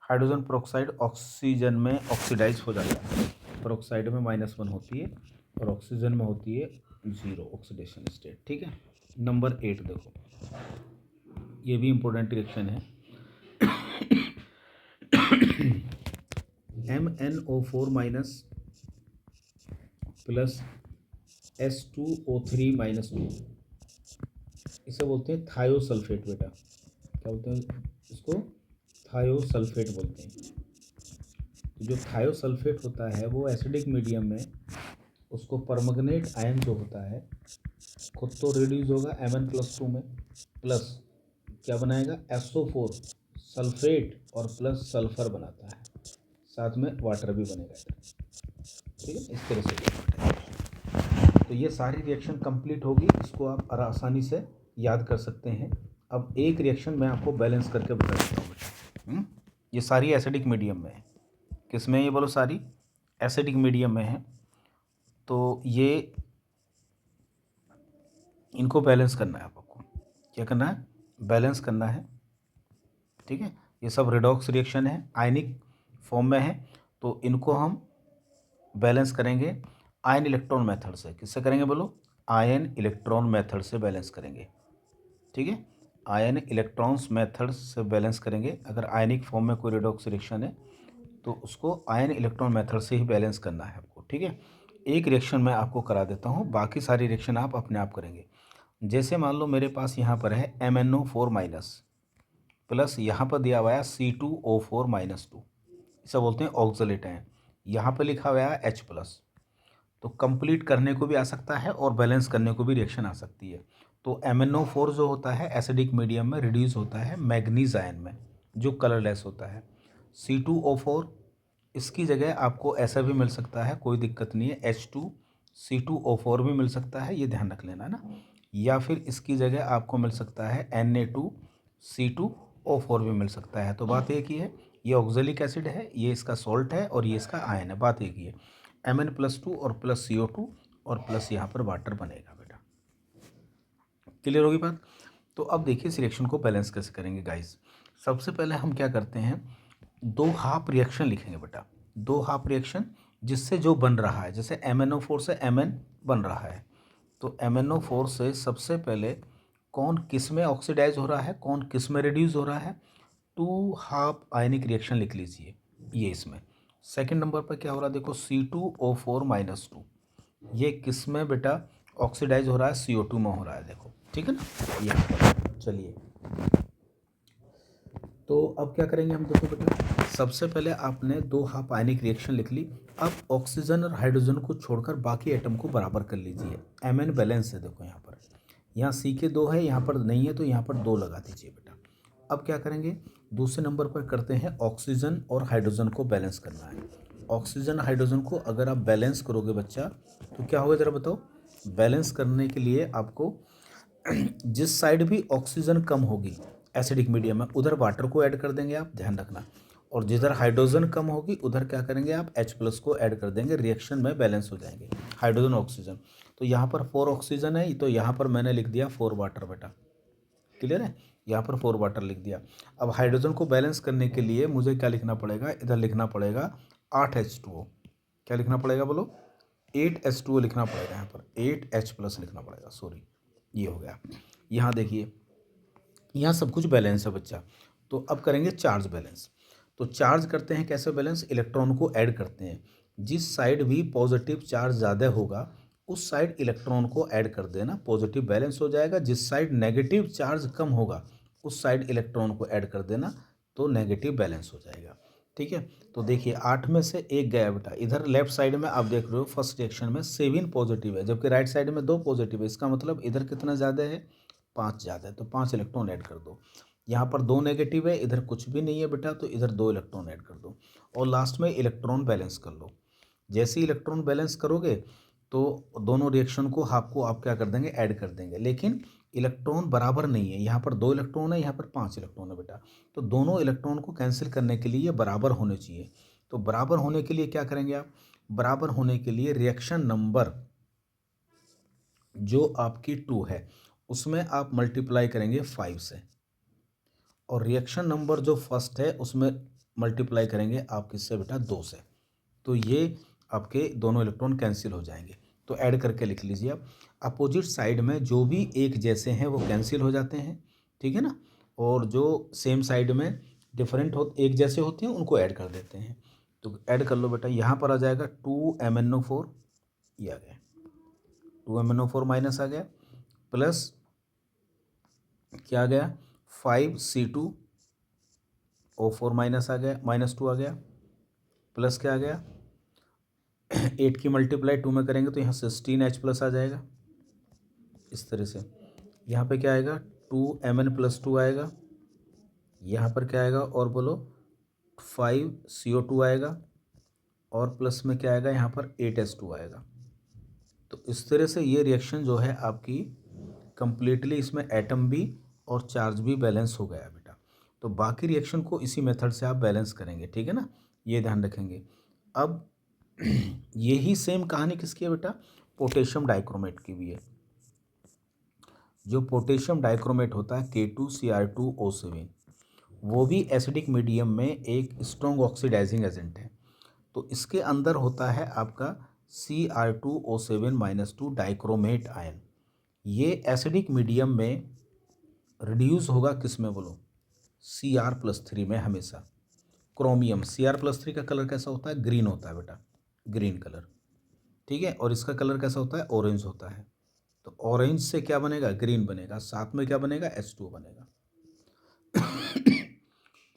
[SPEAKER 1] हाइड्रोजन पेरोक्साइड ऑक्सीजन में ऑक्सीडाइज हो जाता है। पेरोक्साइड में -1 होती है और ऑक्सीजन में होती है 0 ऑक्सीडेशन स्टेट। ठीक है। नंबर 8 देखो, ये भी इंपॉर्टेंट रिएक्शन है। MnO4- प्लस H2O3-2, इसे बोलते हैं थायोसल्फेट बेटा। क्या बोलते हैं इसको, थायोसल्फेट बोलते हैं। तो जो थायोसल्फेट होता है वो एसिडिक मीडियम में उसको परमैंगनेट आयन जो होता है खुद तो रिड्यूस होगा Mn+2 में, प्लस क्या बनाएगा, SO4 सल्फेट और प्लस सल्फर बनाता है, साथ में वाटर भी बनेगा। ठीक है, इस तरह से। तो ये सारी रिएक्शन कंप्लीट होगी, इसको आप आसानी से याद कर सकते हैं। अब एक रिएक्शन मैं आपको बैलेंस करके बता देता हूँ बेटा। ये सारी एसिडिक मीडियम में है। किस में, ये बोलो, सारी एसिडिक मीडियम में है। तो ये इनको बैलेंस करना है आपको। क्या करना है, बैलेंस करना है। ठीक है। ये सब रिडॉक्स रिएक्शन है, आयनिक फॉर्म में है, तो इनको हम बैलेंस करेंगे आयन इलेक्ट्रॉन मेथड से। किससे करेंगे बोलो, आयन इलेक्ट्रॉन मेथड से बैलेंस करेंगे। ठीक है, आयन इलेक्ट्रॉन्स मेथड से बैलेंस करेंगे। अगर आयनिक फॉर्म में कोई रिडॉक्स रिएक्शन है तो उसको आयन इलेक्ट्रॉन मेथड से ही बैलेंस करना है आपको। ठीक है, एक रिएक्शन मैं आपको करा देता हूँ, बाकी सारी रिएक्शन आप अपने आप करेंगे। जैसे मान लो मेरे पास यहाँ पर है MnO4- प्लस यहाँ पर दिया हुआ है C2O4-2, इसे बोलते हैं ऑक्सलेट हैं। यहाँ पर लिखा हुआ है H+। तो कंप्लीट करने को भी आ सकता है और बैलेंस करने को भी रिएक्शन आ सकती है। तो MnO4 जो होता है एसिडिक मीडियम में रिड्यूस होता है मैग्नीज आयन में, जो कलरलेस होता है। C2O4, इसकी जगह आपको ऐसा भी मिल सकता है, कोई दिक्कत नहीं है, H2C2O4 भी मिल सकता है, ये ध्यान रख लेना ना। या फिर इसकी जगह आपको मिल सकता है Na2C2O4 भी मिल सकता है। तो बात एक ही है, ये ऑक्जेलिक एसिड है, ये इसका सॉल्ट है और ये इसका आयन है, बात एक ही है। Mn+2 और प्लस CO2 और प्लस यहाँ पर वाटर बनेगा बेटा। क्लियर होगी बात। तो अब देखिए इस रिएक्शन को बैलेंस कैसे करेंगे गाइस। सबसे पहले हम क्या करते हैं, दो हाफ रिएक्शन लिखेंगे बेटा। दो हाफ रिएक्शन जिससे जो बन रहा है, जैसे MnO4 से Mn बन रहा है, तो MnO4 से सबसे पहले कौन किस में ऑक्सीडाइज हो रहा है, कौन किस में रिड्यूस हो रहा है, टू हाफ आयनिक रिएक्शन लिख लीजिए ये इसमें। सेकंड नंबर पर क्या हो रहा है देखो, C2O4-2, ये किस में बेटा ऑक्सीडाइज हो रहा है, CO2 में हो रहा है, देखो। ठीक है ना, यहाँ पर चलिए। तो अब क्या करेंगे हम, देखो बेटा, सबसे पहले आपने दो हाफ आयनिक रिएक्शन लिख ली। अब ऑक्सीजन और हाइड्रोजन को छोड़कर बाकी एटम को बराबर कर लीजिए। Mn बैलेंस है, देखो यहाँ पर, यहाँ C के 2 है, यहाँ पर नहीं है, तो यहाँ पर 2 लगा दीजिए बेटा। अब क्या करेंगे, दूसरे नंबर पर करते हैं ऑक्सीजन और हाइड्रोजन को बैलेंस करना है। ऑक्सीजन हाइड्रोजन को अगर आप बैलेंस करोगे बच्चा तो क्या होगा ज़रा बताओ। बैलेंस करने के लिए आपको जिस साइड भी ऑक्सीजन कम होगी एसिडिक मीडियम में, उधर वाटर को ऐड कर देंगे आप, ध्यान रखना। और जिधर हाइड्रोजन कम होगी उधर क्या करेंगे आप, H+ को ऐड कर देंगे, रिएक्शन में बैलेंस हो जाएंगे हाइड्रोजन ऑक्सीजन। तो यहाँ पर 4 ऑक्सीजन है, तो यहाँ पर मैंने लिख दिया 4 वाटर बेटा। क्लियर है, यहाँ पर 4 वाटर लिख दिया। अब हाइड्रोजन को बैलेंस करने के लिए मुझे क्या लिखना पड़ेगा, इधर लिखना पड़ेगा 8 H2O। क्या लिखना पड़ेगा बोलो, 8 H2O लिखना पड़ेगा, यहाँ पर 8 H+ लिखना पड़ेगा, सॉरी, ये हो गया। यहाँ देखिए, यहाँ सब कुछ बैलेंस है बच्चा। तो अब करेंगे चार्ज बैलेंस। तो चार्ज करते हैं कैसे बैलेंस, इलेक्ट्रॉन को ऐड करते हैं। जिस साइड भी पॉजिटिव चार्ज ज़्यादा होगा उस साइड इलेक्ट्रॉन को ऐड कर देना, पॉजिटिव बैलेंस हो जाएगा। जिस साइड नेगेटिव चार्ज कम होगा उस साइड इलेक्ट्रॉन को ऐड कर देना, तो नेगेटिव बैलेंस हो जाएगा। ठीक है, तो देखिए 8 में से 1 गया बेटा। इधर लेफ्ट साइड में आप देख रहे हो फर्स्ट रिएक्शन में 7 पॉजिटिव है, जबकि राइट साइड में 2 पॉजिटिव है। इसका मतलब इधर कितना ज़्यादा है, 5 ज़्यादा है, तो 5 इलेक्ट्रॉन ऐड कर दो। यहाँ पर 2 नेगेटिव है, इधर कुछ भी नहीं है बेटा, तो इधर 2 इलेक्ट्रॉन ऐड कर दो। और लास्ट में इलेक्ट्रॉन बैलेंस कर लो। जैसे ही इलेक्ट्रॉन बैलेंस करोगे तो दोनों रिएक्शन को आपको आप क्या कर देंगे, ऐड कर देंगे। लेकिन इलेक्ट्रॉन बराबर नहीं है, यहाँ पर 2 इलेक्ट्रॉन है, यहाँ पर 5 इलेक्ट्रॉन है बेटा। तो दोनों इलेक्ट्रॉन को कैंसिल करने के लिए ये बराबर होने चाहिए। तो बराबर होने के लिए क्या करेंगे आप, बराबर होने के लिए रिएक्शन नंबर जो आपकी 2 है उसमें आप मल्टीप्लाई करेंगे 5 से, और रिएक्शन नंबर जो फर्स्ट है उसमें मल्टीप्लाई करेंगे आप किससे बेटा, 2 से। तो ये आपके दोनों इलेक्ट्रॉन कैंसिल हो जाएंगे। तो ऐड करके लिख लीजिए आप, अपोजिट साइड में जो भी एक जैसे हैं वो कैंसिल हो जाते हैं, ठीक है ना, और जो सेम साइड में डिफरेंट हो एक जैसे होते हैं उनको ऐड कर देते हैं। तो ऐड कर लो बेटा, यहाँ पर आ जाएगा 2MnO4, ये आ गया 2MnO4 माइनस आ गया, प्लस क्या आ गया 5C2O4 माइनस आ गया, -2 आ गया, प्लस क्या आ गया 8 की मल्टीप्लाई 2 में करेंगे तो यहाँ 16H प्लस आ जाएगा। इस तरह से यहाँ पे क्या आएगा 2Mn+2 आएगा, यहाँ पर क्या आएगा और बोलो 5CO2 आएगा, और प्लस में क्या आएगा यहाँ पर 8H2 आएगा। तो इस तरह से ये रिएक्शन जो है आपकी कंप्लीटली, इसमें एटम भी और चार्ज भी बैलेंस हो गया बेटा। तो बाकी रिएक्शन को इसी मेथड से आप बैलेंस करेंगे, ठीक है ना, ये ध्यान रखेंगे। अब यही सेम कहानी किसकी है बेटा, पोटेशियम डाइक्रोमेट की भी है। जो पोटेशियम डाइक्रोमेट होता है K2Cr2O7, वो भी एसिडिक मीडियम में एक स्ट्रॉन्ग ऑक्सीडाइजिंग एजेंट है। तो इसके अंदर होता है आपका Cr2O7-2 डाइक्रोमेट आयन। ये एसिडिक मीडियम में रिड्यूस होगा किस में बोलो, Cr+3 में हमेशा। क्रोमियम Cr+3 का कलर कैसा होता है, ग्रीन होता है बेटा, ग्रीन कलर, ठीक है, और इसका कलर कैसा होता है, ऑरेंज होता है। तो ऑरेंज से क्या बनेगा, ग्रीन बनेगा, साथ में क्या बनेगा, H2 बनेगा।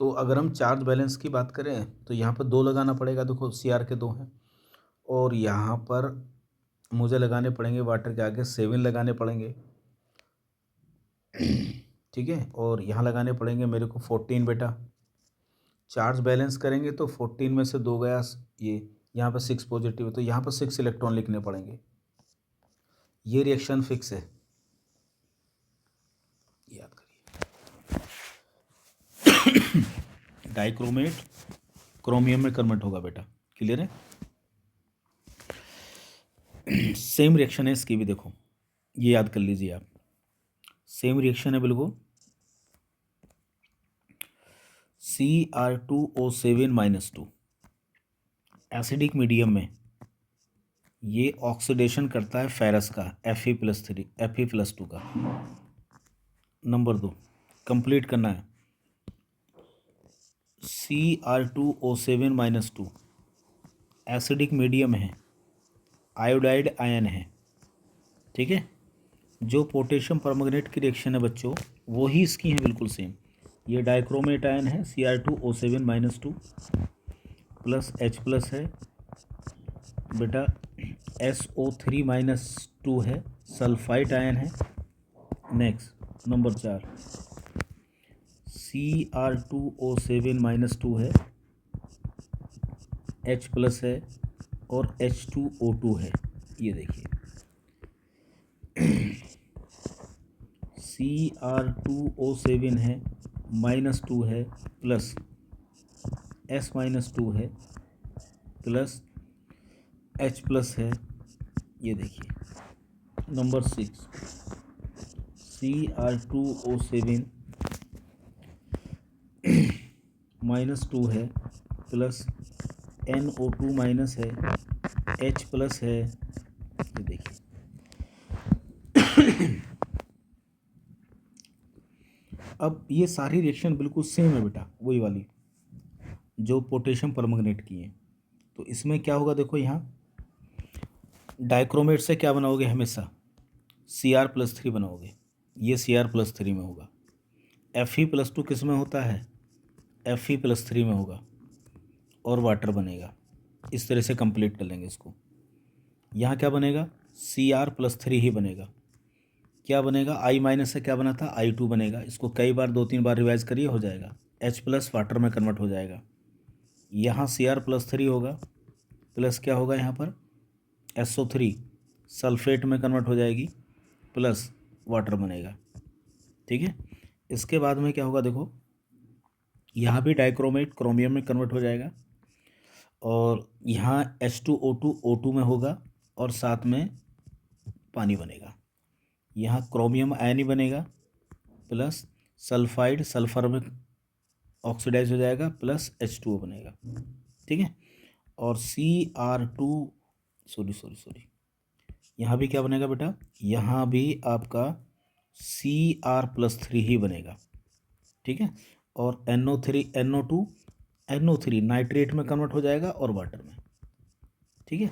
[SPEAKER 1] तो अगर हम चार्ज बैलेंस की बात करें तो यहाँ पर 2 लगाना पड़ेगा, देखो Cr के 2 हैं, और यहाँ पर मुझे लगाने पड़ेंगे वाटर के आगे 7 लगाने पड़ेंगे, ठीक है, और यहाँ लगाने पड़ेंगे मेरे को 14 बेटा। चार्ज बैलेंस करेंगे तो 14 में से 2 गया, ये यहाँ पर 6 पॉजिटिव है, तो यहाँ पर 6 इलेक्ट्रॉन लिखने पड़ेंगे। ये रिएक्शन फिक्स है, याद करिए। डाइक्रोमेट क्रोमियम में कन्वर्ट होगा बेटा, क्लियर है। सेम रिएक्शन है इसकी भी, देखो ये याद कर लीजिए आप, सेम रिएक्शन है बिल्कुल। Cr2O7-2 एसिडिक मीडियम में ये ऑक्सीडेशन करता है फेरस का Fe+2 का। नंबर 2 कंप्लीट करना है, Cr2O7-2 एसिडिक मीडियम है, आयोडाइड आयन है, ठीक है। जो पोटेशियम परमैंगनेट की रिएक्शन है बच्चों वही इसकी है बिल्कुल सेम। ये डाइक्रोमेट आयन है Cr2O7-2 प्लस H प्लस है बेटा, SO3-2 है, सल्फाइट आयन है। नेक्स्ट नंबर 4 Cr2O7-2 है, H प्लस है और H2O2 है, ये देखिए Cr2O7 है, -2 है, प्लस S-2 है, प्लस H प्लस है, ये देखिए। नंबर 6 Cr2O7 -2 है, प्लस NO2 माइनस है, H प्लस है, ये देखिए। अब ये सारी रिएक्शन बिल्कुल सेम है बेटा, वही वाली जो पोटेशियम परमैंगनेट की है। तो इसमें क्या होगा, देखो यहाँ डाइक्रोमेट से क्या बनाओगे, हमेशा Cr+3 बनाओगे, ये Cr+3 में होगा। Fe+2 किस में होता है, Fe+3 में होगा, और वाटर बनेगा। इस तरह से कंप्लीट कर लेंगे इसको। यहाँ क्या बनेगा, Cr+3 ही बनेगा। क्या बनेगा, I- से क्या बना था, I2 बनेगा। इसको कई बार 2-3 बार रिवाइज करिए, हो जाएगा। H प्लस वाटर में कन्वर्ट हो जाएगा। यहाँ Cr+3 होगा, प्लस क्या होगा यहाँ पर SO3, सल्फेट में कन्वर्ट हो जाएगी प्लस वाटर बनेगा, ठीक है। इसके बाद में क्या होगा देखो, यहाँ भी डाइक्रोमेट क्रोमियम में कन्वर्ट हो जाएगा और यहाँ H2O2 O2 में होगा और साथ में पानी बनेगा। यहाँ क्रोमियम आयन ही बनेगा प्लस सल्फाइड सल्फर में ऑक्सीडाइज हो जाएगा प्लस H2O बनेगा, ठीक है। और Cr2 सॉरी यहाँ भी क्या बनेगा बेटा, यहाँ भी आपका Cr+3 ही बनेगा, ठीक है। और NO3 नाइट्रेट में कन्वर्ट हो जाएगा और वाटर में, ठीक है।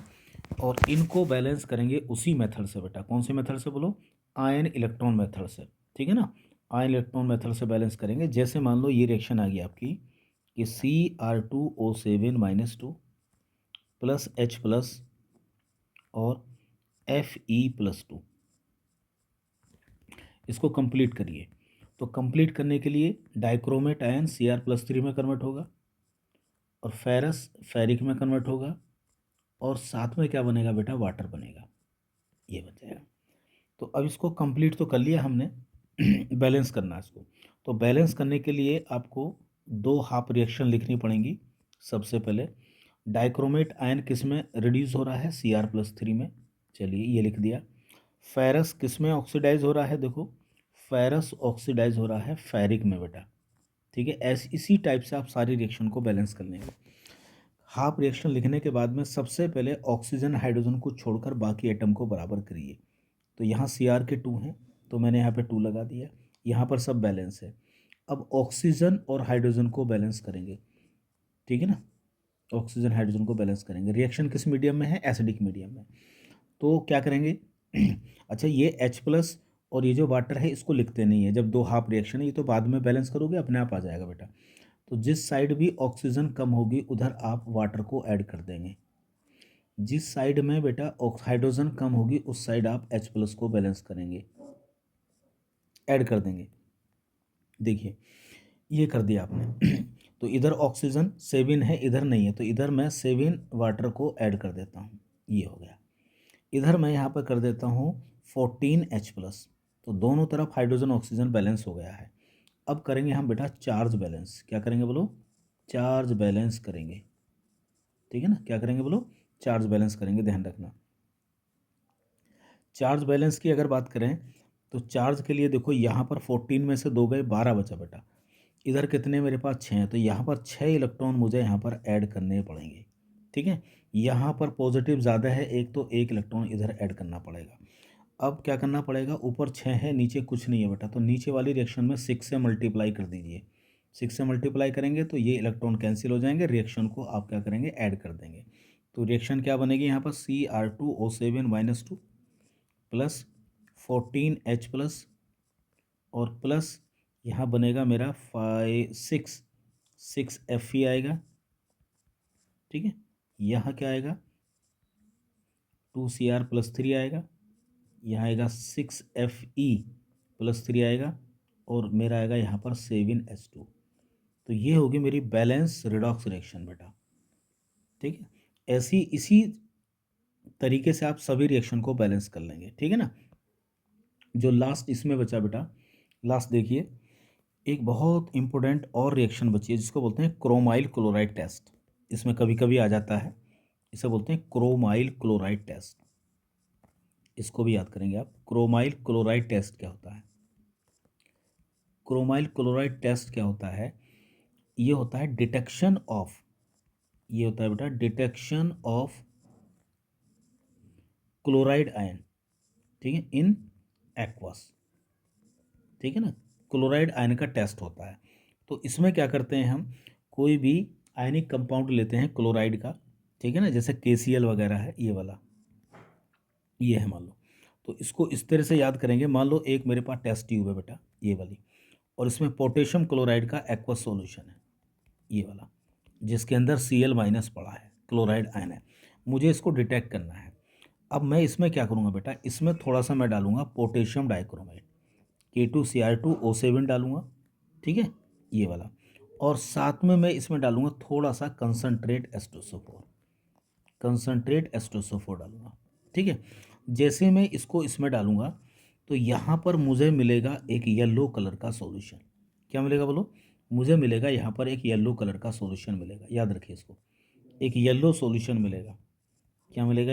[SPEAKER 1] और इनको बैलेंस करेंगे उसी मेथड से बेटा, कौन से मेथड से बोलो, आयन इलेक्ट्रॉन मेथड से, ठीक है ना। आयन इलेक्ट्रॉन मेथड से बैलेंस करेंगे। जैसे मान लो ये रिएक्शन आ गई आपकी कि Cr2O7-2 प्लस H प्लस और Fe+2, इसको कंप्लीट करिए। तो कंप्लीट करने के लिए डाइक्रोमेट आयन Cr+3 में कन्वर्ट होगा और फेरस फेरिक में कन्वर्ट होगा और साथ में क्या बनेगा बेटा, वाटर बनेगा, ये बन जाएगा। तो अब इसको कंप्लीट तो कर लिया हमने, बैलेंस करना है इसको। तो बैलेंस करने के लिए आपको 2 हाफ रिएक्शन लिखनी पड़ेंगी। सबसे पहले डाइक्रोमेट आयन किस में रिड्यूस हो रहा है, Cr+3 में, चलिए ये लिख दिया। फेरस किस में ऑक्सीडाइज हो रहा है, देखो फेरस ऑक्सीडाइज हो रहा है फेरिक में बेटा, ठीक है। ऐसे इसी टाइप से आप सारी रिएक्शन को बैलेंस कर लेंगे। हाफ रिएक्शन लिखने के बाद में सबसे पहले ऑक्सीजन हाइड्रोजन को छोड़कर बाकी एटम को बराबर करिए। तो यहाँ Cr के 2 हैं तो मैंने यहाँ पे 2 लगा दिया, यहाँ पर सब बैलेंस है। अब ऑक्सीजन और हाइड्रोजन को बैलेंस करेंगे, ठीक है ना। ऑक्सीजन हाइड्रोजन को बैलेंस करेंगे। रिएक्शन किस मीडियम में है, एसिडिक मीडियम में। तो क्या करेंगे अच्छा ये H+ और ये जो वाटर है इसको लिखते नहीं है, जब 2 हाफ रिएक्शन है ये तो बाद में बैलेंस करोगे अपने आप आ जाएगा बेटा। तो जिस साइड भी ऑक्सीजन कम होगी उधर आप वाटर को ऐड कर देंगे, जिस साइड में बेटा हाइड्रोजन कम होगी उस साइड आप H+ को बैलेंस करेंगे, ऐड कर देंगे। देखिए ये कर दिया आपने। तो इधर ऑक्सीजन 7 है, इधर नहीं है, तो इधर मैं 7 वाटर को ऐड कर देता हूँ, ये हो गया। इधर मैं यहाँ पर कर देता हूँ 14H+, तो दोनों तरफ हाइड्रोजन ऑक्सीजन बैलेंस हो गया है। अब करेंगे हम बेटा चार्ज बैलेंस। क्या करेंगे बोलो, चार्ज बैलेंस करेंगे, ठीक है ना। क्या करेंगे बोलो, चार्ज बैलेंस करेंगे, ध्यान रखना। चार्ज बैलेंस की अगर बात करें तो चार्ज के लिए देखो यहाँ पर 14 में से 2 गए, 12 बचा बेटा। इधर कितने मेरे पास 6 हैं, तो यहाँ पर 6 इलेक्ट्रॉन मुझे यहाँ पर ऐड करने पड़ेंगे, ठीक है। यहाँ पर पॉजिटिव ज़्यादा है एक, तो 1 इलेक्ट्रॉन इधर ऐड करना पड़ेगा। अब क्या करना पड़ेगा, ऊपर 6 है नीचे कुछ नहीं है बेटा, तो नीचे वाली रिएक्शन में 6 से मल्टीप्लाई कर दीजिए। 6 से मल्टीप्लाई करेंगे तो ये इलेक्ट्रॉन कैंसिल हो जाएंगे, रिएक्शन को आप क्या करेंगे, ऐड कर देंगे। तो रिएक्शन क्या बनेगी यहाँ पर, Cr2O7-2 प्लस 14H+ और प्लस यहाँ बनेगा मेरा 6 Fe आएगा, ठीक है। यहाँ क्या आएगा, 2Cr+3 आएगा, यहाँ आएगा 6Fe+3 आएगा और मेरा आएगा यहाँ पर 7H2। तो ये होगी मेरी बैलेंस रिडॉक्स रिएक्शन बेटा, ठीक है। ऐसी इसी तरीके से आप सभी रिएक्शन को बैलेंस कर लेंगे, ठीक है ना। जो लास्ट इसमें बचा बेटा, लास्ट देखिए, एक बहुत इंपॉर्टेंट और रिएक्शन बची है जिसको बोलते हैं क्रोमाइल क्लोराइड टेस्ट। इसमें कभी कभी आ जाता है, इसे बोलते हैं क्रोमाइल क्लोराइड टेस्ट। इसको भी याद करेंगे आप। क्रोमाइल क्लोराइड टेस्ट क्या होता है, क्रोमाइल क्लोराइड टेस्ट क्या होता है, ये होता है डिटेक्शन ऑफ, ये होता है बेटा डिटेक्शन ऑफ क्लोराइड आयन, ठीक है, इन एक्वस, ठीक है ना। क्लोराइड आयन का टेस्ट होता है। तो इसमें क्या करते हैं हम, कोई भी आयनिक कंपाउंड लेते हैं क्लोराइड का, ठीक है ना, जैसे KCl वगैरह है, ये वाला ये है मान लो। तो इसको इस तरह से याद करेंगे, मान लो एक मेरे पास टेस्ट ट्यूब है बेटा, ये वाली, और इसमें पोटेशियम क्लोराइड का एक्वस सॉल्यूशन है, ये वाला, जिसके अंदर Cl- पड़ा है, क्लोराइड आयन है। मुझे इसको डिटेक्ट करना है। अब मैं इसमें क्या करूँगा बेटा, इसमें थोड़ा सा मैं डालूंगा पोटेशियम डाइक्रोमाइड, K2Cr2O7 डालूंगा, ठीक है, ये वाला। और साथ में मैं इसमें डालूंगा थोड़ा सा कंसनट्रेट H2SO4 डालूंगा, ठीक है। जैसे मैं इसको इसमें डालूंगा तो यहाँ पर मुझे मिलेगा एक येलो कलर का सॉल्यूशन। क्या मिलेगा बोलो? मुझे मिलेगा यहाँ पर एक येलो कलर का सॉल्यूशन मिलेगा, याद रखिए इसको, एक येलो सॉल्यूशन मिलेगा। क्या मिलेगा?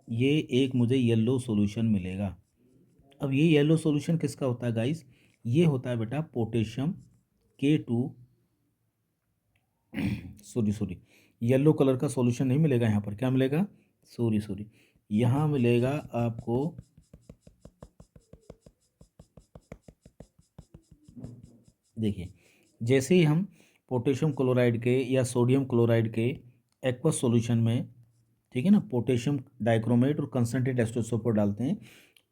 [SPEAKER 1] ये एक मुझे येलो सॉल्यूशन मिलेगा। अब ये येलो सॉल्यूशन किसका होता है गाइस? ये होता है बेटा potassium K2, sorry yellow colour का सॉल्यूशन नहीं मिलेगा यहाँ पर। क्या मिलेगा? सॉरी यहाँ मिलेगा आपको देखिए, जैसे ही हम पोटेशियम क्लोराइड के या सोडियम क्लोराइड के एक्वस सॉल्यूशन में, ठीक है ना, पोटेशियम डाइक्रोमेट और कंसनट्रेट एस्टोसोपर डालते हैं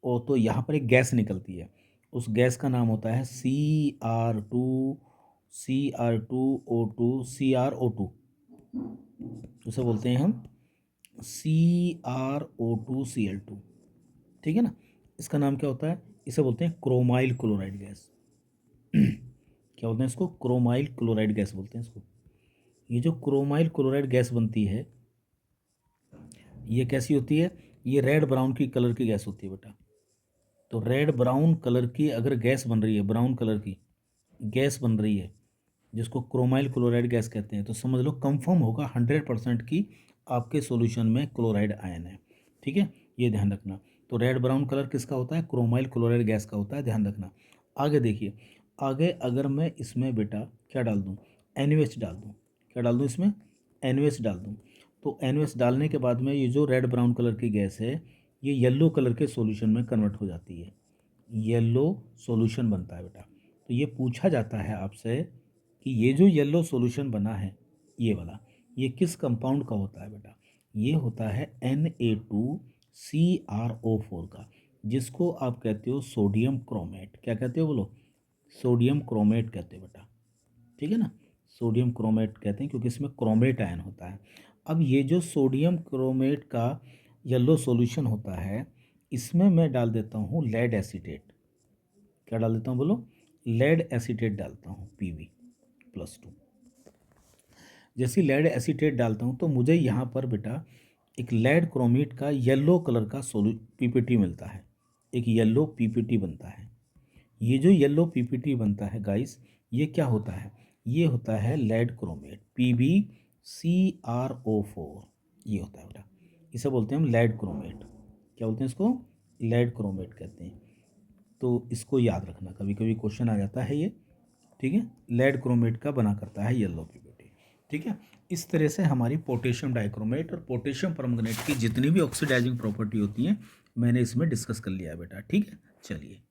[SPEAKER 1] और तो यहाँ पर एक गैस निकलती है। उस गैस का नाम होता है CR2O2 उसे बोलते हैं हम CrO2Cl2। ठीक है ना, इसका नाम क्या होता है? इसे बोलते हैं क्रोमाइल क्लोराइड गैस। क्या बोलते हैं इसको? क्रोमाइल क्लोराइड गैस बोलते हैं इसको। ये जो क्रोमाइल क्लोराइड गैस बनती है, ये कैसी होती है? ये रेड ब्राउन की कलर की गैस होती है बेटा। तो रेड ब्राउन कलर की अगर गैस बन रही है, ब्राउन कलर की गैस बन रही है जिसको क्रोमाइल क्लोराइड गैस कहते हैं, तो समझ लो कंफर्म होगा 100% की आपके सॉल्यूशन में क्लोराइड आयन है। ठीक है, ये ध्यान रखना। तो रेड ब्राउन कलर किसका होता है? क्रोमाइल क्लोराइड गैस का होता है, ध्यान रखना। आगे देखिए, आगे अगर मैं इसमें बेटा क्या डाल दूँ? NaOH डाल दूँ। क्या डाल दूँ इसमें? NaOH डाल दूँ। तो NaOH डालने के बाद में ये जो रेड ब्राउन कलर की गैस है, ये येलो कलर के सॉल्यूशन में कन्वर्ट हो जाती है, येलो सॉल्यूशन बनता है बेटा। तो ये पूछा जाता है आपसे कि ये जो येलो सॉल्यूशन बना है, ये वाला, ये किस कंपाउंड का होता है बेटा? ये होता है Na2CrO4 का, जिसको आप कहते हो सोडियम क्रोमेट। क्या कहते हो बोलो? सोडियम क्रोमेट कहते हो बेटा। ठीक है ना, सोडियम क्रोमेट कहते हैं क्योंकि इसमें क्रोमेट आयन होता है। अब ये जो सोडियम क्रोमेट का येलो सॉल्यूशन होता है, इसमें मैं डाल देता हूँ लेड एसीटेट। क्या डाल देता हूँ बोलो? लेड एसीटेट डालता हूँ, Pb+2। जैसे लेड एसीटेट डालता हूँ तो मुझे यहाँ पर बेटा एक लेड क्रोमेट का येलो कलर का PPT मिलता है, एक येलो PPT बनता है। ये जो येलो PPT बनता है गाइस, ये क्या होता है? ये होता है लेड क्रोमेट PbCrO4, ये होता है बेटा। इसे बोलते हैं हम लेड क्रोमेट। क्या बोलते हैं इसको? लेड क्रोमेट कहते हैं। तो इसको याद रखना, कभी कभी क्वेश्चन आ जाता है ये। ठीक है, लेड क्रोमेट का बना करता है येलो PPT। ठीक है, इस तरह से हमारी पोटेशियम डाइक्रोमेट और पोटेशियम परमंगनेट की जितनी भी ऑक्सीडाइजिंग प्रॉपर्टी होती हैं, मैंने इसमें डिस्कस कर लिया है बेटा। ठीक है, चलिए।